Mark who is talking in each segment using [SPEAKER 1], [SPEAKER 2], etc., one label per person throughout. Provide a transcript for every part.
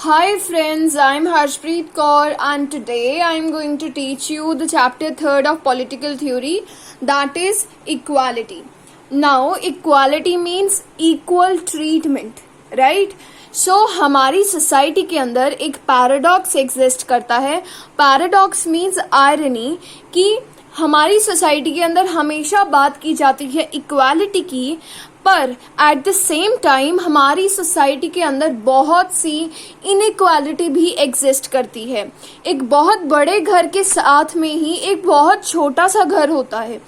[SPEAKER 1] Hi friends, I'm Harshpreet Kaur and today I'm going to teach you the chapter 3rd of political theory, that is equality. Now equality means equal treatment, right? So हमारी society के अंदर एक paradox exist करता है. Paradox means irony कि हमारी society के अंदर हमेशा बात की जाती है इक्वालिटी की, पर एट द सेम टाइम हमारी सोसाइटी के अंदर बहुत सी इनइक्वालिटी भी एग्जिस्ट करती है. एक बहुत बड़े घर के साथ में ही एक बहुत छोटा सा घर होता है.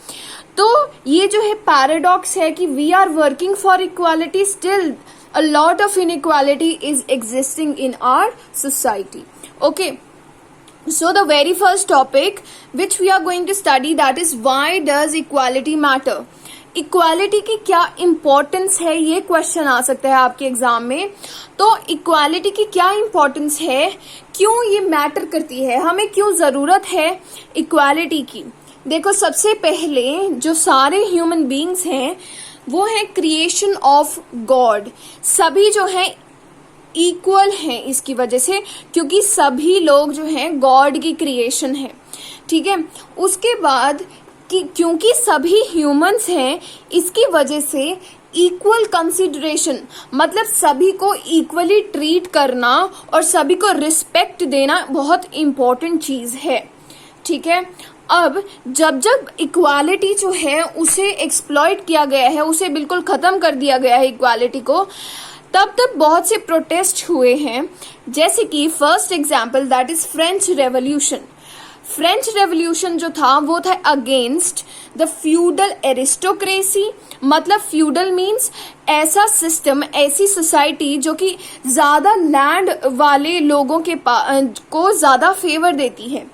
[SPEAKER 1] तो ये जो है पैराडॉक्स है कि we are working for equality, still a lot of inequality is existing in our society. Okay, so the very first topic which we are going to study, that is why does equality matter. Equality की क्या importance है, ये question आ सकता है आपके exam में. तो इक्वालिटी की क्या इम्पोर्टेंस है, क्यों ये मैटर करती है, हमें क्यों जरूरत है इक्वालिटी की. देखो, सबसे पहले जो सारे ह्यूमन बींग्स हैं वो है क्रिएशन ऑफ गॉड. सभी जो है इक्वल हैं इसकी वजह से, क्योंकि सभी लोग जो हैं गॉड की क्रिएशन है. ठीक है, उसके बाद कि क्योंकि सभी ह्यूमंस हैं इसकी वजह से इक्वल कंसिडरेशन, मतलब सभी को इक्वली ट्रीट करना और सभी को रिस्पेक्ट देना बहुत इम्पोर्टेंट चीज है. ठीक है, अब जब जब इक्वालिटी जो है उसे एक्सप्लॉइट किया गया है, उसे बिल्कुल खत्म कर दिया गया है इक्वालिटी को, तब तब बहुत से प्रोटेस्ट हुए हैं. जैसे कि first example that is French revolution. French revolution जो था वो था अगेंस्ट द फ्यूडल एरिस्टोक्रेसी. मतलब फ्यूडल मीन्स ऐसा सिस्टम, ऐसी सोसाइटी जो कि ज्यादा लैंड वाले लोगों के को ज्यादा फेवर देती है.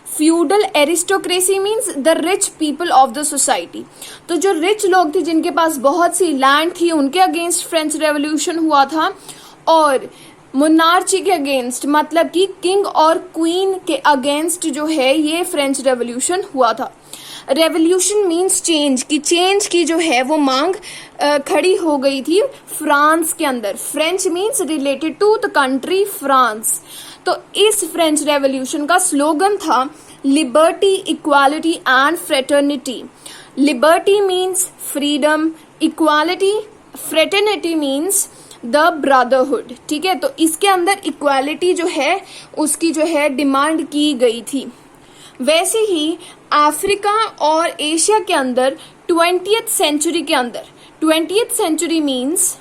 [SPEAKER 1] Feudal aristocracy means the rich people of the society. तो जो रिच लोग थे जिनके पास बहुत सी लैंड थी, उनके अगेंस्ट फ्रेंच रेवोल्यूशन हुआ था. और मोनार्ची के अगेंस्ट, मतलब कि किंग और क्वीन के अगेंस्ट जो है ये फ्रेंच रेवोल्यूशन हुआ था. रेवोल्यूशन मीन्स चेंज, की चेंज की जो है वो मांग खड़ी हो गई थी फ्रांस के अंदर. French means related to the country France. तो इस फ्रेंच रेवोल्यूशन का स्लोगन था liberty, equality and fraternity. Liberty means freedom, equality, fraternity means the brotherhood. ठीक है, तो इसके अंदर इक्वालिटी जो है उसकी जो है डिमांड की गई थी. वैसे ही अफ्रीका और एशिया के अंदर 20th सेंचुरी के अंदर, 20th century means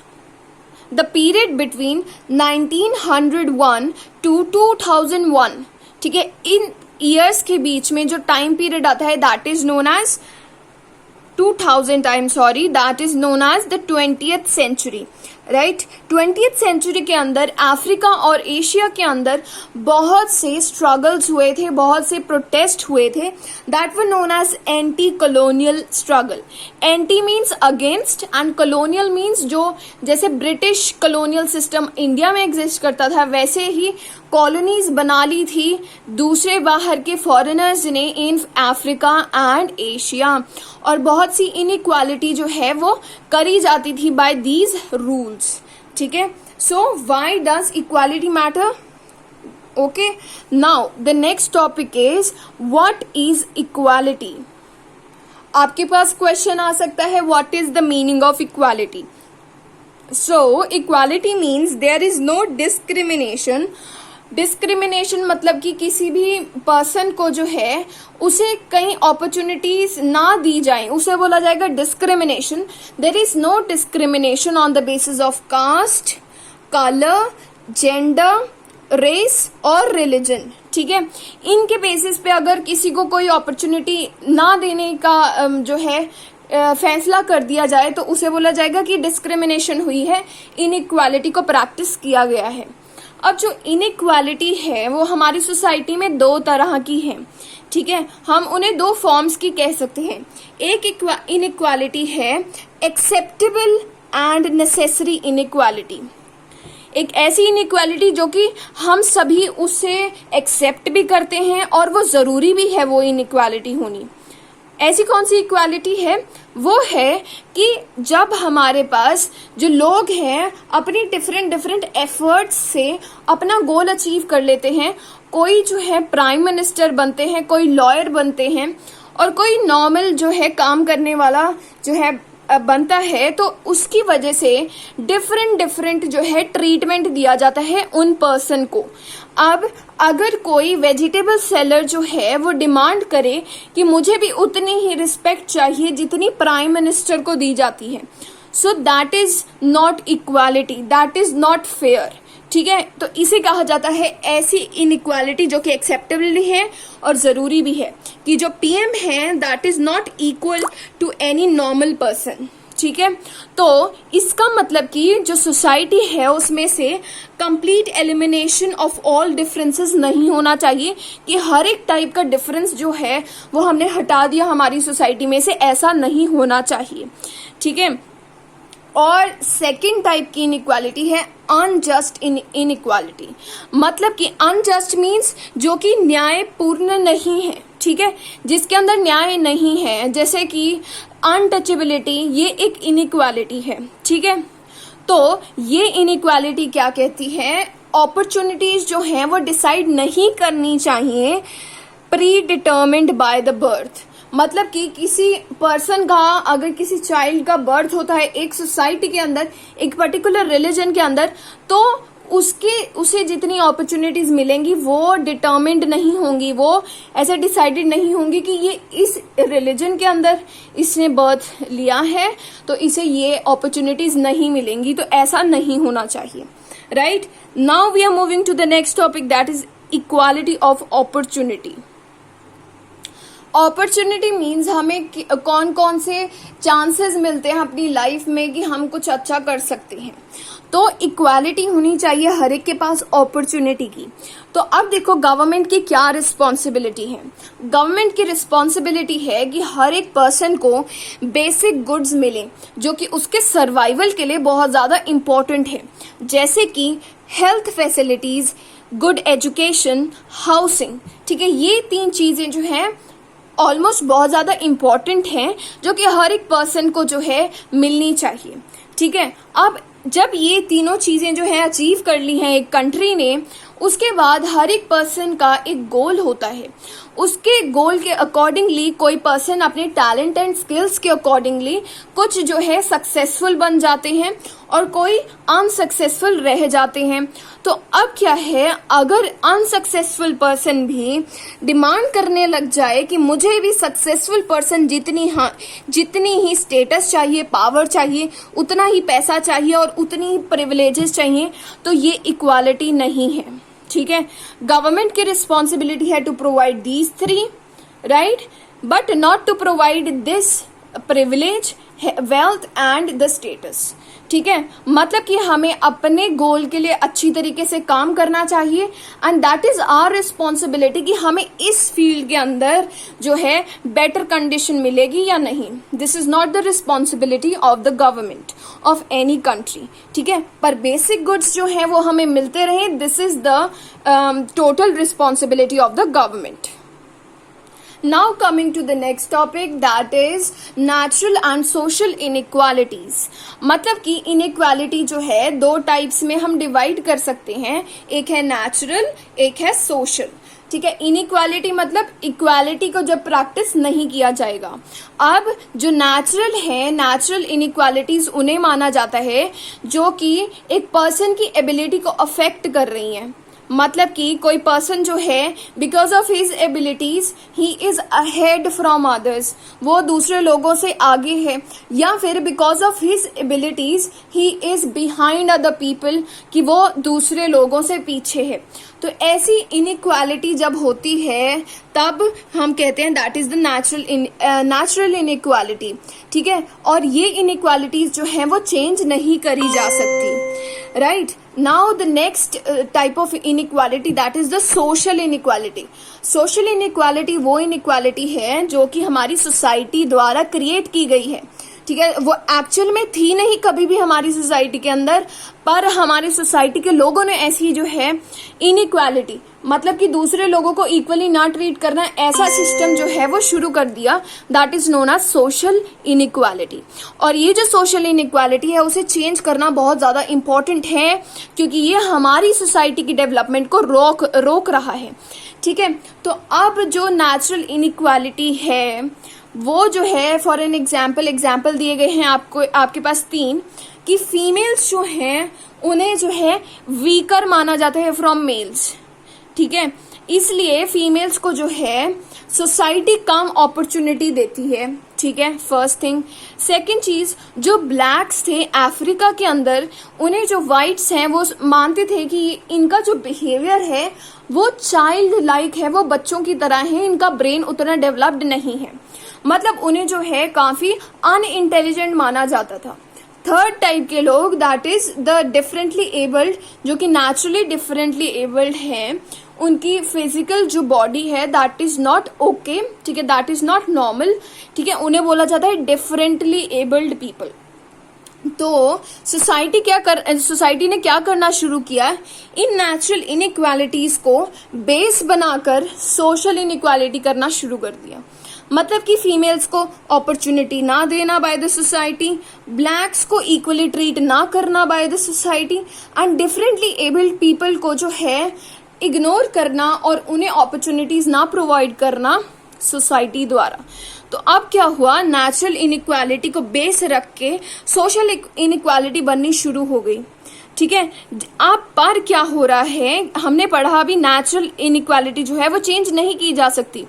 [SPEAKER 1] the period between 1901 to 2001. ठीक है, इन ईयर्स के बीच में जो टाइम पीरियड आता है that is known as 2000, I am sorry, that is known as the 20th century. Right, 20th century के अंदर अफ्रीका और एशिया के अंदर बहुत से स्ट्रगल्स हुए थे, बहुत से प्रोटेस्ट हुए थे, that were known as anti colonial struggle. Anti means against and colonial means जो, जैसे ब्रिटिश कॉलोनियल सिस्टम इंडिया में एग्जिस्ट करता था वैसे ही कॉलोनीज बना ली थी दूसरे बाहर के फॉरेनर्स ने इन अफ्रीका एंड एशिया. और बहुत सी इनइक्वालिटी जो है वो करी जाती थी बाय दीज रूल्स. ठीक है, so why does equality matter. Okay, now the next topic is what is equality. आपके पास क्वेश्चन आ सकता है what is the meaning of equality. So equality means there is no discrimination. Discrimination मतलब कि किसी भी पर्सन को जो है उसे कई अपॉर्चुनिटीज ना दी जाए, उसे बोला जाएगा discrimination. There is no discrimination on the basis of caste, colour, gender, race और रिलीजन. ठीक है, इनके बेसिस पे अगर किसी को कोई अपॉर्चुनिटी ना देने का जो है फैसला कर दिया जाए तो उसे बोला जाएगा कि डिस्क्रिमिनेशन हुई है, इनइक्वालिटी को प्रैक्टिस किया गया है. अब जो इनइक्वालिटी है वो हमारी सोसाइटी में दो तरह की है. ठीक है, हम उन्हें दो फॉर्म्स की कह सकते हैं. एक इनइक्वालिटी है एक्सेप्टेबल एंड नेसेसरी इनइक्वालिटी. एक ऐसी इनइक्वालिटी जो कि हम सभी उसे एक्सेप्ट भी करते हैं और वो जरूरी भी है वो इनइक्वालिटी होनी. ऐसी कौन सी इक्वालिटी है? वो है कि जब हमारे पास जो लोग हैं अपनी डिफरेंट एफर्ट्स से अपना गोल अचीव कर लेते हैं, कोई जो है प्राइम मिनिस्टर बनते हैं, कोई लॉयर बनते हैं और कोई नॉर्मल जो है काम करने वाला जो है बनता है, तो उसकी वजह से डिफरेंट जो है ट्रीटमेंट दिया जाता है उन पर्सन को। अब अगर कोई वेजिटेबल सेलर जो है वो डिमांड करे कि मुझे भी उतनी ही रिस्पेक्ट चाहिए जितनी प्राइम मिनिस्टर को दी जाती है, so that is not equality, that is not fair. ठीक है, तो इसे कहा जाता है ऐसी इनइक्वालिटी जो कि एक्सेप्टेबल है और जरूरी भी है, कि जो पीएम है that is not equal to any normal person. ठीक है, तो इसका मतलब कि जो सोसाइटी है उसमें से complete elimination of all differences नहीं होना चाहिए, कि हर एक टाइप का डिफरेंस जो है वो हमने हटा दिया हमारी सोसाइटी में से, ऐसा नहीं होना चाहिए। ठीक है, और सेकेंड टाइप की इनइक्वालिटी है अनजस्ट इनइक्वालिटी। मतलब कि अनजस्ट मीन्स जो कि न्यायपूर्ण नहीं है। ठीक है, जिसके अंदर न्याय नहीं है, जैसे कि अनटचेबिलिटी, ये एक इनइक्वालिटी है। ठीक है, तो ये इनइक्वालिटी क्या कहती है? अपॉर्चुनिटीज जो हैं वो डिसाइड नहीं करनी चाहिए pre determined by the birth. मतलब कि किसी पर्सन का, अगर किसी चाइल्ड का बर्थ होता है एक सोसाइटी के अंदर, एक पर्टिकुलर रिलीजन के अंदर, तो उसे जितनी अपॉर्चुनिटीज मिलेंगी वो डिटर्मिन्ड नहीं होंगी, वो ऐसे डिसाइडेड नहीं होंगी कि ये इस रिलीजन के अंदर इसने बर्थ लिया है तो इसे ये अपॉर्चुनिटीज नहीं मिलेंगी। तो ऐसा नहीं होना चाहिए। Right, now we are moving to the next topic, that is equality of opportunity. Opportunity means हमें कौन कौन से चांसेस मिलते हैं अपनी लाइफ में कि हम कुछ अच्छा कर सकते हैं। तो इक्वालिटी होनी चाहिए हर एक के पास अपॉर्चुनिटी की। तो अब देखो गवर्नमेंट की क्या रिस्पॉन्सिबिलिटी है। गवर्नमेंट की रिस्पॉन्सिबिलिटी है कि हर एक पर्सन को बेसिक गुड्स मिले जो कि उसके सर्वाइवल के लिए बहुत ज़्यादा इम्पोर्टेंट है, जैसे कि health facilities, good education, housing. ठीक है, ये तीन चीज़ें जो हैं ऑलमोस्ट बहुत ज़्यादा इम्पॉर्टेंट हैं जो कि हर एक पर्सन को जो है मिलनी चाहिए। ठीक है, अब जब ये तीनों चीज़ें जो है अचीव कर ली हैं एक कंट्री ने, उसके बाद हर एक पर्सन का एक गोल होता है। उसके गोल के अकॉर्डिंगली कोई पर्सन अपने टैलेंट एंड स्किल्स के अकॉर्डिंगली कुछ जो है सक्सेसफुल बन जाते हैं और कोई अनसक्सेसफुल रह जाते हैं। तो अब क्या है, अगर अनसक्सेसफुल पर्सन भी डिमांड करने लग जाए कि मुझे भी सक्सेसफुल पर्सन जितनी ही स्टेटस चाहिए, पावर चाहिए, उतना ही पैसा चाहिए और उतनी ही प्रिविलेजेस चाहिए, तो ये इक्वालिटी नहीं है। ठीक है, गवर्नमेंट की रिस्पॉन्सिबिलिटी है to provide these three, right, but not to provide this privilege, wealth and the status. ठीक है, मतलब कि हमें अपने गोल के लिए अच्छी तरीके से काम करना चाहिए and that is our responsibility कि हमें इस फील्ड के अंदर जो है बेटर कंडीशन मिलेगी या नहीं। This is not the responsibility of the government of any country. ठीक है, पर बेसिक गुड्स जो है वो हमें मिलते रहे, this is the total responsibility of the government. Now coming to the next topic, that is natural and social inequalities। मतलब कि inequality जो है दो टाइप्स में हम डिवाइड कर सकते हैं, एक है नेचुरल, एक है सोशल। ठीक है, इनइक्वालिटी मतलब इक्वालिटी को जब प्रैक्टिस नहीं किया जाएगा। अब जो नेचुरल है, नेचुरल इनइक्वालिटीज उन्हें माना जाता है जो कि एक पर्सन की एबिलिटी को अफेक्ट कर रही हैं। मतलब कि कोई पर्सन जो है because of his abilities he is ahead from others, वो दूसरे लोगों से आगे है, या फिर because of his abilities he is behind other people, कि वो दूसरे लोगों से पीछे है। तो ऐसी इनइक्वालिटी जब होती है तब हम कहते हैं that is the natural inequality. ठीक है, और ये इनइक्वालिटीज जो है वो चेंज नहीं करी जा सकती। Right, now the next type of inequality that is the social inequality. Social inequality वो इनइक्वालिटी है जो कि हमारी सोसाइटी द्वारा क्रिएट की गई है, ठीक है, वो एक्चुअल में थी नहीं कभी भी हमारी सोसाइटी के अंदर, पर हमारी सोसाइटी के लोगों ने ऐसी जो है इनइक्वालिटी, मतलब कि दूसरे लोगों को इक्वली ना ट्रीट करना, ऐसा सिस्टम जो है वो शुरू कर दिया, that is known as social inequality. और ये जो सोशल इनइक्वालिटी है उसे चेंज करना बहुत ज्यादा इंपॉर्टेंट है, क्योंकि ये हमारी सोसाइटी की डेवलपमेंट को रोक रहा है। ठीक है, तो अब जो नेचुरल इनइक्वालिटी है वो जो है, फॉर एन एग्जाम्पल दिए गए हैं आपको, आपके पास 3, कि फीमेल्स जो हैं उन्हें जो है वीकर माना जाता है फ्रॉम मेल्स। ठीक है, इसलिए फीमेल्स को जो है सोसाइटी कम अपॉर्चुनिटी देती है। ठीक है, फर्स्ट थिंग। सेकंड चीज, जो ब्लैक्स थे अफ्रीका के अंदर, उन्हें जो वाइट्स हैं वो मानते थे कि इनका जो बिहेवियर है वो चाइल्ड लाइक है, वो बच्चों की तरह है, इनका ब्रेन उतना डेवलप्ड नहीं है, मतलब उन्हें जो है काफी अनइंटेलिजेंट माना जाता था। थर्ड टाइप के लोग, that is the differently abled, जो कि नेचुरली डिफरेंटली एबल्ड है, उनकी फिजिकल जो बॉडी है दैट इज नॉट ओके। ठीक है, दैट इज नॉट नॉर्मल। ठीक है, उन्हें बोला जाता है डिफरेंटली एबल्ड पीपल। तो सोसाइटी ने क्या करना शुरू किया, इन नेचुरल इनइक्वालिटीज को बेस बनाकर सोशल इनइक्वालिटी करना शुरू कर दिया। मतलब कि फीमेल्स को अपॉर्चुनिटी ना देना बाय द सोसाइटी, ब्लैक्स को इक्वली ट्रीट ना करना by the society, and differently abled people को जो है इग्नोर करना और उन्हें अपॉर्चुनिटीज ना प्रोवाइड करना सोसाइटी द्वारा। तो अब क्या हुआ, नेचुरल इनइक्वालिटी को बेस रख के सोशल इनइक्वालिटी बननी शुरू हो गई। ठीक है, अब पर क्या हो रहा है, हमने पढ़ा अभी नेचुरल इनइक्वालिटी जो है वो चेंज नहीं की जा सकती,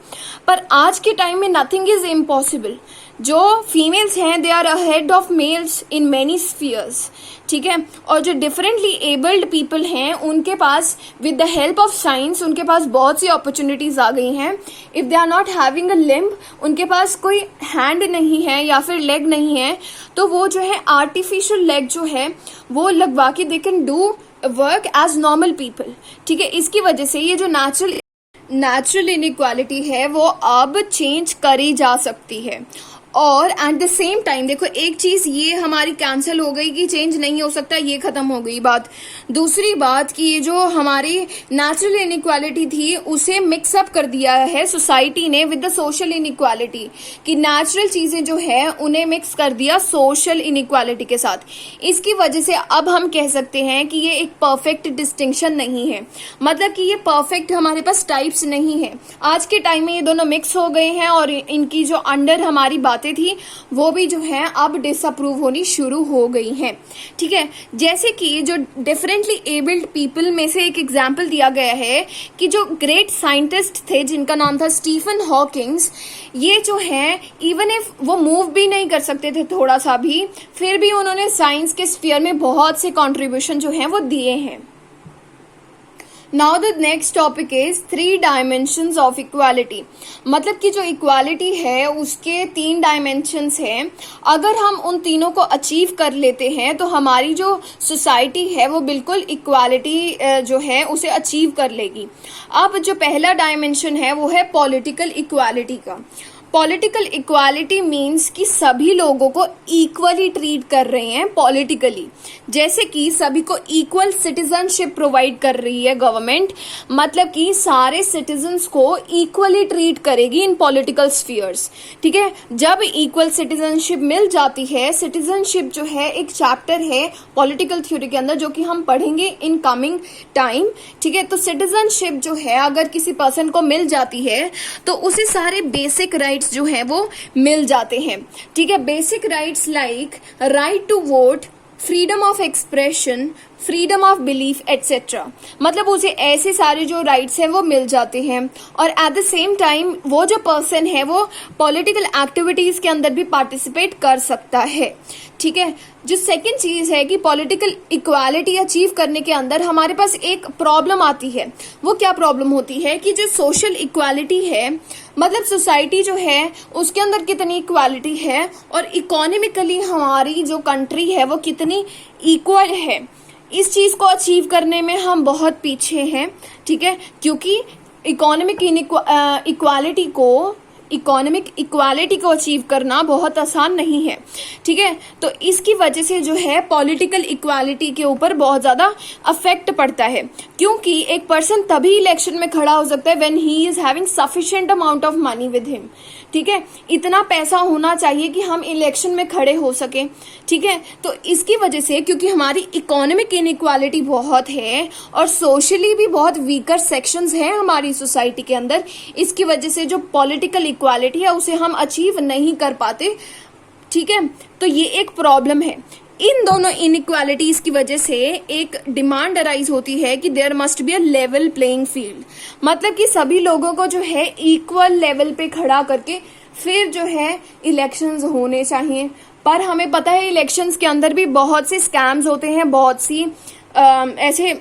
[SPEAKER 1] पर आज के टाइम में नथिंग इज इम्पॉसिबल। जो फीमेल्स हैं they are ahead of males in many spheres. ठीक है, और जो डिफरेंटली एबल्ड पीपल हैं उनके पास with the help of science उनके पास बहुत सी अपॉर्चुनिटीज आ गई हैं। If they are not having a limb, उनके पास कोई हैंड नहीं है या फिर लेग नहीं है, तो वो जो है आर्टिफिशियल लेग जो है वो लगवा के they can do work as normal people. ठीक है, इसकी वजह से ये जो नेचुरल इनइक्वालिटी है वो अब चेंज करी जा सकती है। और एट द सेम टाइम देखो, एक चीज ये हमारी कैंसिल हो गई कि चेंज नहीं हो सकता, ये खत्म हो गई बात। दूसरी बात कि ये जो हमारी नेचुरल इनइक्वालिटी थी उसे मिक्सअप कर दिया है सोसाइटी ने विद द सोशल इनइक्वालिटी, कि नेचुरल चीजें जो है उन्हें मिक्स कर दिया सोशल इनइक्वालिटी के साथ। इसकी वजह से अब हम कह सकते हैं कि ये एक परफेक्ट डिस्टिंक्शन नहीं है, मतलब कि ये परफेक्ट हमारे पास टाइप्स नहीं है। आज के टाइम में ये दोनों मिक्स हो गए हैं और इनकी जो अंडर हमारी बातें थी वो भी जो है अब डिसअप्रूव होनी शुरू हो गई हैं। ठीक है, जैसे कि जो डिफरेंटली एबल्ड पीपल में से एक एग्जाम्पल दिया गया है कि जो ग्रेट साइंटिस्ट थे जिनका नाम था स्टीफन हॉकिंग्स, ये जो है इवन इफ वो मूव भी नहीं कर सकते थे थोड़ा सा भी, फिर भी उन्होंने साइंस के स्फीयर में बहुत से कॉन्ट्रीब्यूशन जो है वो दिए हैं। Now the next topic is 3 dimensions of equality. मतलब कि जो इक्वालिटी है उसके 3 डायमेंशंस हैं। अगर हम उन तीनों को अचीव कर लेते हैं तो हमारी जो सोसाइटी है वो बिल्कुल इक्वालिटी जो है उसे अचीव कर लेगी। अब जो पहला डायमेंशन है वो है पॉलिटिकल इक्वालिटी का। पॉलिटिकल इक्वालिटी मीन्स कि सभी लोगों को इक्वली ट्रीट कर रहे हैं पॉलिटिकली, जैसे कि सभी को इक्वल सिटीजनशिप प्रोवाइड कर रही है गवर्नमेंट, मतलब कि सारे सिटीजन्स को इक्वली ट्रीट करेगी इन पॉलिटिकल स्फीयर्स। ठीक है, जब इक्वल सिटीजनशिप मिल जाती है, सिटीजनशिप जो है एक चैप्टर है पॉलिटिकल थ्योरी के अंदर जो कि हम पढ़ेंगे इन कमिंग टाइम। ठीक है, तो सिटीजनशिप जो है अगर किसी पर्सन को मिल जाती है तो उसे सारे बेसिक राइट्स जो है वो मिल जाते हैं। ठीक है, basic rights like right to vote, freedom of expression, freedom of belief etcetera, मतलब उसे ऐसे सारे जो राइट्स हैं वो मिल जाते हैं। और एट द सेम टाइम वो जो पर्सन है वो पॉलिटिकल एक्टिविटीज के अंदर भी पार्टिसिपेट कर सकता है। ठीक है, जो सेकंड चीज है कि पॉलिटिकल इक्वालिटी अचीव करने के अंदर हमारे पास एक प्रॉब्लम आती है। वो क्या प्रॉब्लम होती है कि जो सोशल इक्वालिटी है, मतलब सोसाइटी जो है उसके अंदर कितनी इक्वालिटी है और इकोनॉमिकली हमारी जो कंट्री है वो कितनी इक्वल है, इस चीज को अचीव करने में हम बहुत पीछे हैं। ठीक है, क्योंकि इकोनॉमिक इक्वालिटी को इकोनॉमिक इक्वालिटी को अचीव करना बहुत आसान नहीं है, ठीक है। तो इसकी वजह से जो है पॉलिटिकल इक्वालिटी के ऊपर बहुत ज़्यादा अफेक्ट पड़ता है, क्योंकि एक पर्सन तभी इलेक्शन में खड़ा हो सकता है when he is having sufficient amount of money with him, ठीक है। इतना पैसा होना चाहिए कि हम इलेक्शन में खड़े हो सके, ठीक है। तो इसकी वजह से, क्योंकि हमारी इकोनॉमिक इनइक्वालिटी बहुत है और सोशली भी बहुत वीकर सेक्शंस हैं हमारी सोसाइटी के अंदर, इसकी वजह से जो पॉलिटिकल इक्वालिटी है उसे हम अचीव नहीं कर पाते, ठीक है। तो ये एक प्रॉब्लम है। इन दोनों इनइक्वालिटीज की वजह से एक डिमांड अराइज होती है कि there must be a level playing field, मतलब कि सभी लोगों को जो है इक्वल लेवल पे खड़ा करके फिर जो है इलेक्शंस होने चाहिए। पर हमें पता है इलेक्शंस के अंदर भी बहुत से स्कैम्स होते हैं, बहुत सी ऐसे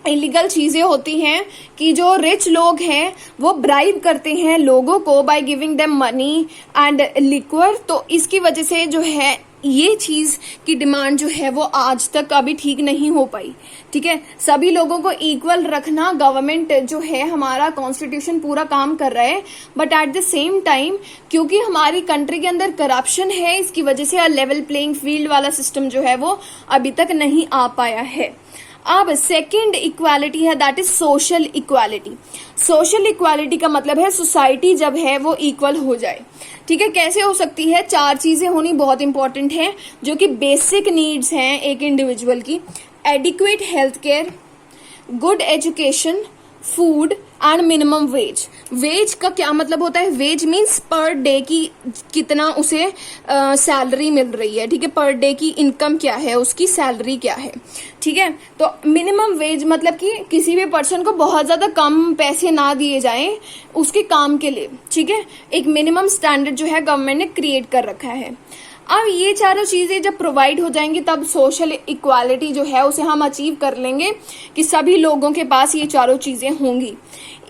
[SPEAKER 1] इलीगल चीजें होती हैं कि जो रिच लोग हैं वो ब्राइब करते हैं लोगों को by giving them money and liquor. तो इसकी वजह से जो है ये चीज की डिमांड जो है वो आज तक अभी ठीक नहीं हो पाई, ठीक है। सभी लोगों को इक्वल रखना गवर्नमेंट जो है, हमारा कॉन्स्टिट्यूशन पूरा काम कर रहा है, but at the same time क्योंकि हमारी कंट्री के अंदर करप्शन है, इसकी वजह से लेवल प्लेइंग फील्ड वाला सिस्टम जो है वो अभी तक नहीं आ पाया है। अब सेकंड इक्वालिटी है, that is social equality. Social equality का मतलब है सोसाइटी जब है वो इक्वल हो जाए, ठीक है। कैसे हो सकती है? 4 चीजें होनी बहुत इंपॉर्टेंट है जो कि बेसिक नीड्स हैं एक इंडिविजुअल की: adequate health care, good education, food and minimum wage. Wage का क्या मतलब होता है? वेज मीन्स पर डे की कितना उसे सैलरी मिल रही है, ठीक है। पर डे की इनकम क्या है, उसकी सैलरी क्या है, ठीक है। तो मिनिमम वेज मतलब कि किसी भी पर्सन को बहुत ज्यादा कम पैसे ना दिए जाएं उसके काम के लिए, ठीक है। एक मिनिमम स्टैंडर्ड जो है गवर्नमेंट ने क्रिएट कर रखा है। अब ये चारों चीजें जब प्रोवाइड हो जाएंगी तब सोशल इक्वालिटी जो है उसे हम अचीव कर लेंगे कि सभी लोगों के पास ये चारों चीजें होंगी।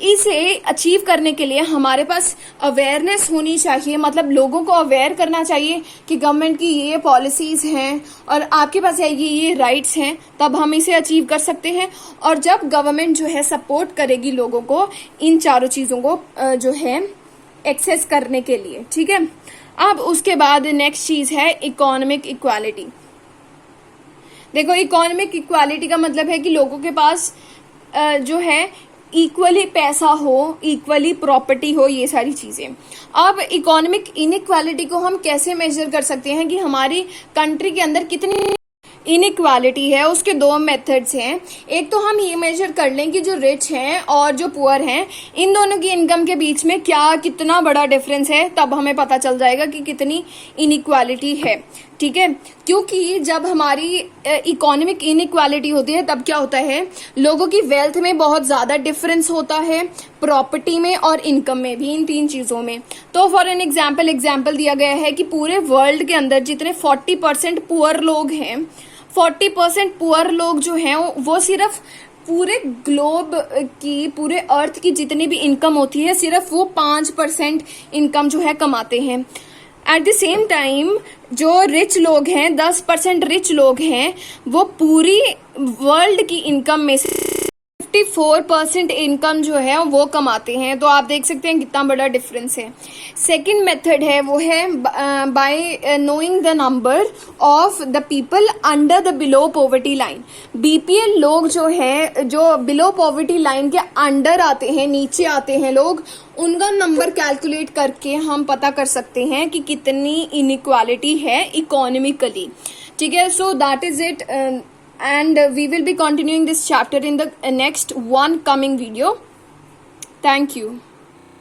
[SPEAKER 1] इसे अचीव करने के लिए हमारे पास अवेयरनेस होनी चाहिए, मतलब लोगों को अवेयर करना चाहिए कि गवर्नमेंट की ये पॉलिसीज हैं और आपके पास ये राइट्स हैं, तब हम इसे अचीव कर सकते हैं। और जब गवर्नमेंट जो है सपोर्ट करेगी लोगों को इन चारों चीजों को जो है एक्सेस करने के लिए, ठीक है। अब उसके बाद नेक्स्ट चीज है इकोनॉमिक इक्वालिटी। देखो, इकोनॉमिक इक्वालिटी का मतलब है कि लोगों के पास जो है इक्वली पैसा हो, इक्वली प्रॉपर्टी हो, ये सारी चीजें। अब इकोनॉमिक इनइक्वालिटी को हम कैसे मेजर कर सकते हैं कि हमारी कंट्री के अंदर कितनी इनइक्वालिटी है? उसके 2 मेथड्स हैं। एक तो हम ये मेजर कर लें कि जो रिच हैं और जो पुअर हैं इन दोनों की इनकम के बीच में कितना बड़ा डिफरेंस है, तब हमें पता चल जाएगा कि कितनी इनइक्वालिटी है, ठीक है। क्योंकि जब हमारी इकोनॉमिक इनइक्वालिटी होती है तब क्या होता है, लोगों की वेल्थ में बहुत ज्यादा डिफरेंस होता है, प्रॉपर्टी में और इनकम में भी, इन 3 चीजों में। तो फॉर एन एग्जाम्पल दिया गया है कि पूरे वर्ल्ड के अंदर जितने 40% पुअर लोग हैं, 40% पुअर लोग जो हैं वो सिर्फ पूरे ग्लोब की, पूरे अर्थ की जितनी भी इनकम होती है सिर्फ वो 5% इनकम जो है कमाते हैं। एट द सेम टाइम जो रिच लोग हैं, 10% रिच लोग हैं, वो पूरी वर्ल्ड की इनकम में से 54% इनकम जो है वो कमाते हैं। तो आप देख सकते हैं कितना बड़ा डिफरेंस है। सेकंड मेथड है वो है bye knowing the number of the people under the below poverty line. BPL लोग जो है, जो बिलो पॉवर्टी लाइन के अंडर आते हैं, नीचे आते हैं लोग, उनका नंबर कैलकुलेट करके हम पता कर सकते हैं कि कितनी इनइक्वालिटी है इकोनॉमिकली, ठीक है। So that is it, and we will be continuing this chapter in the next one coming video. Thank you.